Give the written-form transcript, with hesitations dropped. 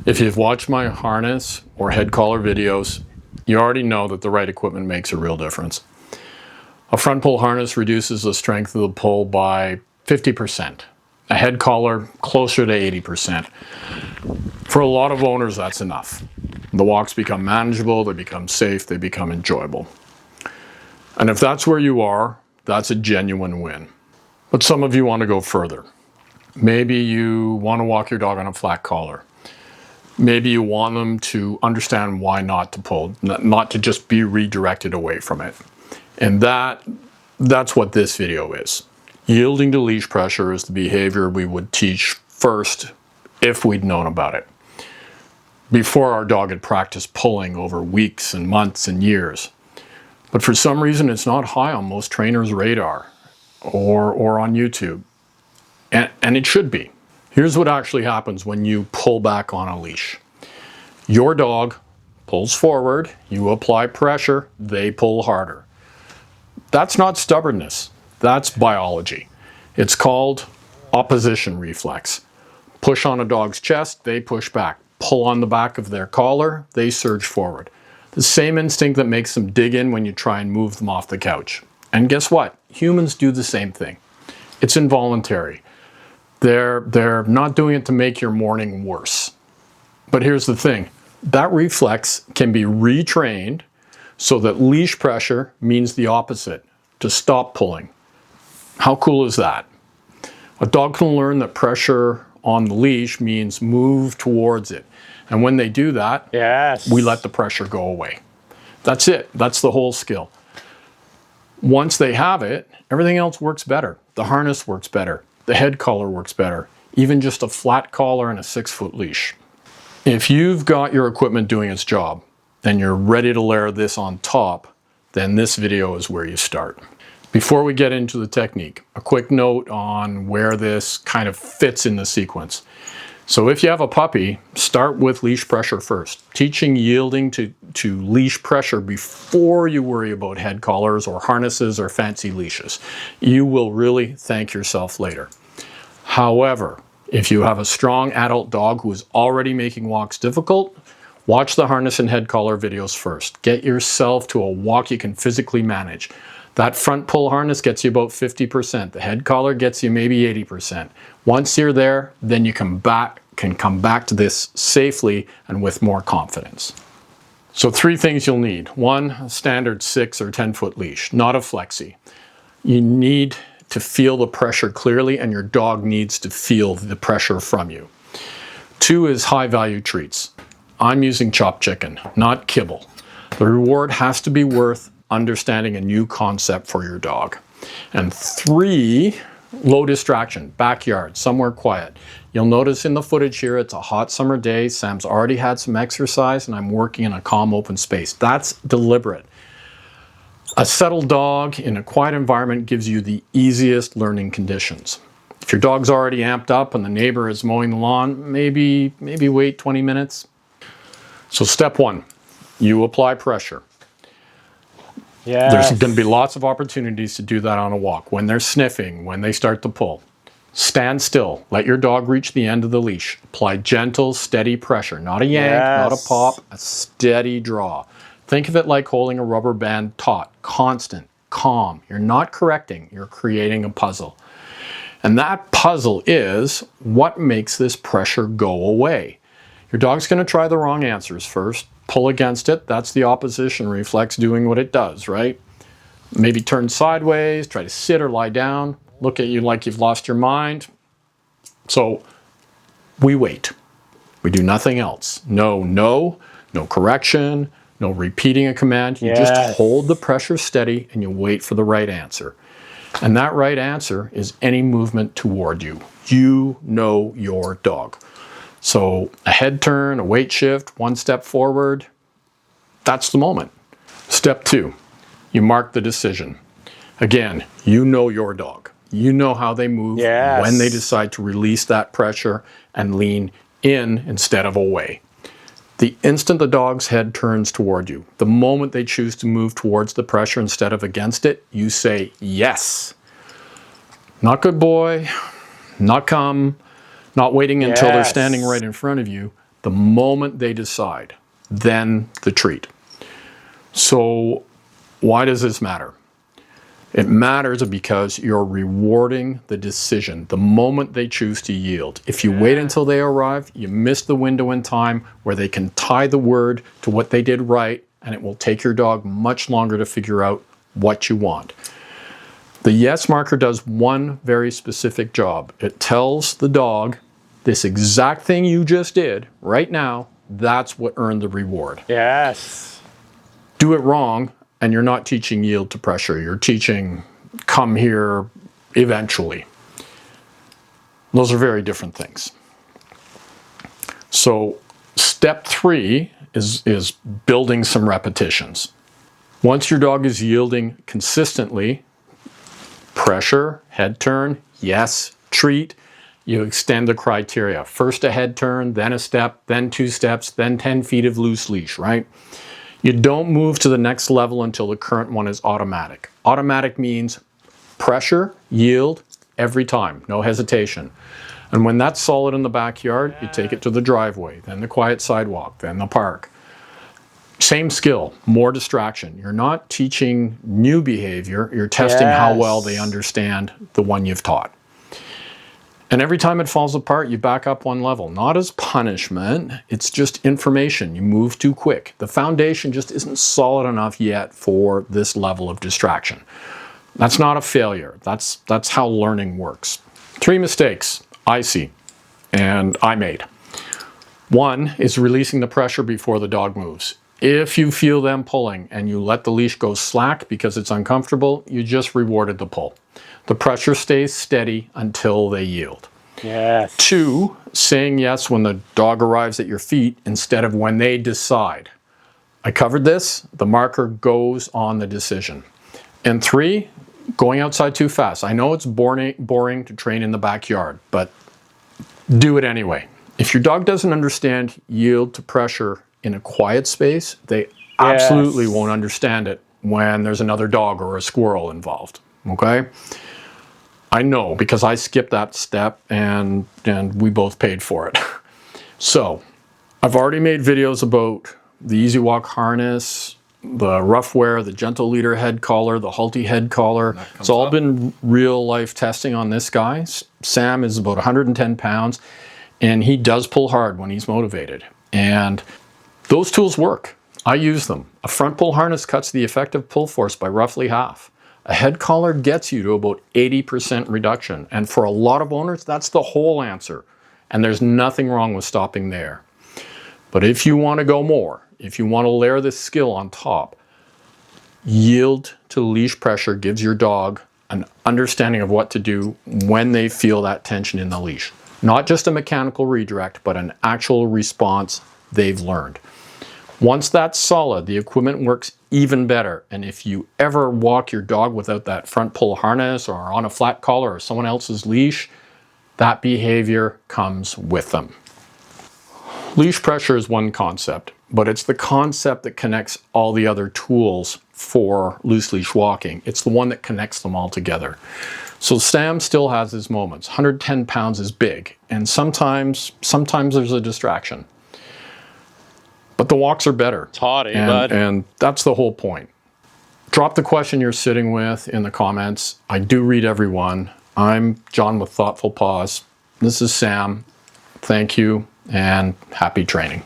If you've watched my harness or head collar videos, you already know that the right equipment makes a real difference. A front pull harness reduces the strength of the pull by 50%. A head collar closer to 80%. For a lot of owners, that's enough. The walks become manageable, they become safe, they become enjoyable. And if that's where you are, that's a genuine win. But some of you want to go further. Maybe you want to walk your dog on a flat collar. Maybe you want them to understand why not to pull, not to just be redirected away from it. And that's what this video is. Yielding to leash pressure is the behavior we would teach first if we'd known about it, before our dog had practiced pulling over weeks and months and years. But for some reason, it's not high on most trainers' radar or on YouTube. And it should be. Here's what actually happens when you pull back on a leash. Your dog pulls forward, you apply pressure, they pull harder. That's not stubbornness, that's biology. It's called opposition reflex. Push on a dog's chest, they push back. Pull on the back of their collar, they surge forward. The same instinct that makes them dig in when you try and move them off the couch. And guess what? Humans do the same thing. It's involuntary. They're not doing it to make your morning worse. But here's the thing. That reflex can be retrained so that leash pressure means the opposite, to stop pulling. How cool is that? A dog can learn that pressure on the leash means move towards it. And when they do that, yes, we let the pressure go away. That's it. That's the whole skill. Once they have it, everything else works better. The harness works better. The head collar works better. Even just a flat collar and a 6-foot leash. If you've got your equipment doing its job and you're ready to layer this on top, then this video is where you start. Before we get into the technique, a quick note on where this kind of fits in the sequence. So if you have a puppy, start with leash pressure first. Teaching yielding to leash pressure before you worry about head collars or harnesses or fancy leashes. You will really thank yourself later. However, if you have a strong adult dog who is already making walks difficult, watch the harness and head collar videos first. Get yourself to a walk you can physically manage. That front pull harness gets you about 50%. The head collar gets you maybe 80%. Once you're there, then you can come back to this safely and with more confidence. So 3 things you'll need. 1, a standard 6 or 10-foot leash, not a flexi. You need to feel the pressure clearly, and your dog needs to feel the pressure from you. 2 is high-value treats. I'm using chopped chicken, not kibble. The reward has to be worth understanding a new concept for your dog. And 3, low distraction, backyard, somewhere quiet. You'll notice in the footage here, it's a hot summer day. Sam's already had some exercise and I'm working in a calm open space. That's deliberate. A settled dog in a quiet environment gives you the easiest learning conditions. If your dog's already amped up and the neighbor is mowing the lawn, maybe wait 20 minutes. So step 1, you apply pressure. Yes. There's going to be lots of opportunities to do that on a walk. When they're sniffing, when they start to pull. Stand still. Let your dog reach the end of the leash. Apply gentle, steady pressure. Not a yank, Yes. not a pop, a steady draw. Think of it like holding a rubber band taut. Constant, calm. You're not correcting, you're creating a puzzle. And that puzzle is what makes this pressure go away. Your dog's going to try the wrong answers first. Pull against it. That's the opposition reflex doing what it does, right? Maybe turn sideways, try to sit or lie down, look at you like you've lost your mind. So we wait. We do nothing else. No correction, no repeating a command. You just hold the pressure steady and you wait for the right answer. And that right answer is any movement toward you. You know your dog. So a head turn, a weight shift, 1 step forward, that's the moment. Step 2, you mark the decision. Again, you know your dog. You know how they move when they decide to release that pressure and lean in instead of away. The instant the dog's head turns toward you, the moment they choose to move towards the pressure instead of against it, you say yes. Not good boy, not come, not waiting until they're standing right in front of you, The moment they decide, then the treat. So why does this matter? It matters because you're rewarding the decision, the moment they choose to yield. If you wait until they arrive, you miss the window in time where they can tie the word to what they did right, and it will take your dog much longer to figure out what you want. The yes marker does one very specific job. It tells the dog, this exact thing you just did right now, that's what earned the reward. Yes. Do it wrong, and you're not teaching yield to pressure. You're teaching come here eventually. Those are very different things. So step 3 is building some repetitions. Once your dog is yielding consistently, pressure, head turn, yes, treat, you extend the criteria. First a head turn, then a step, then 2 steps, then 10 feet of loose leash, right? You don't move to the next level until the current one is automatic. Automatic means pressure, yield, every time, no hesitation. And when that's solid in the backyard, you take it to the driveway, then the quiet sidewalk, then the park. Same skill, more distraction. You're not teaching new behavior, you're testing how well they understand the one you've taught. And every time it falls apart, you back up one level. Not as punishment, it's just information. You move too quick. The foundation just isn't solid enough yet for this level of distraction. That's not a failure. That's how learning works. 3 mistakes I see and I made. 1 is releasing the pressure before the dog moves. If you feel them pulling and you let the leash go slack because it's uncomfortable, you just rewarded the pull. The pressure stays steady until they yield. Yes. 2, saying yes when the dog arrives at your feet instead of when they decide. I covered this. The marker goes on the decision. And 3, going outside too fast. I know it's boring to train in the backyard, but do it anyway. If your dog doesn't understand yield to pressure in a quiet space, they absolutely won't understand it when there's another dog or a squirrel involved. Okay? I know because I skipped that step and we both paid for it. So I've already made videos about the Easy Walk harness, the rough wear, the gentle leader head collar, the halty head collar. It's all been real life testing on this guy. Sam is about 110 pounds and he does pull hard when he's motivated. And those tools work. I use them. A front pull harness cuts the effective pull force by roughly half. A head collar gets you to about 80% reduction. And for a lot of owners, that's the whole answer. And there's nothing wrong with stopping there. But if you want to go more, if you want to layer this skill on top, yield to leash pressure gives your dog an understanding of what to do when they feel that tension in the leash. Not just a mechanical redirect, but an actual response they've learned. Once that's solid, the equipment works even better. And if you ever walk your dog without that front pull harness or on a flat collar or someone else's leash, that behavior comes with them. Leash pressure is one concept, but it's the concept that connects all the other tools for loose leash walking. It's the one that connects them all together. So Sam still has his moments. 110 pounds is big, and sometimes there's a distraction. But the walks are better. It's haughty, bud. And that's the whole point. Drop the question you're sitting with in the comments. I do read every one. I'm John with Thoughtful Paws. This is Sam. Thank you and happy training.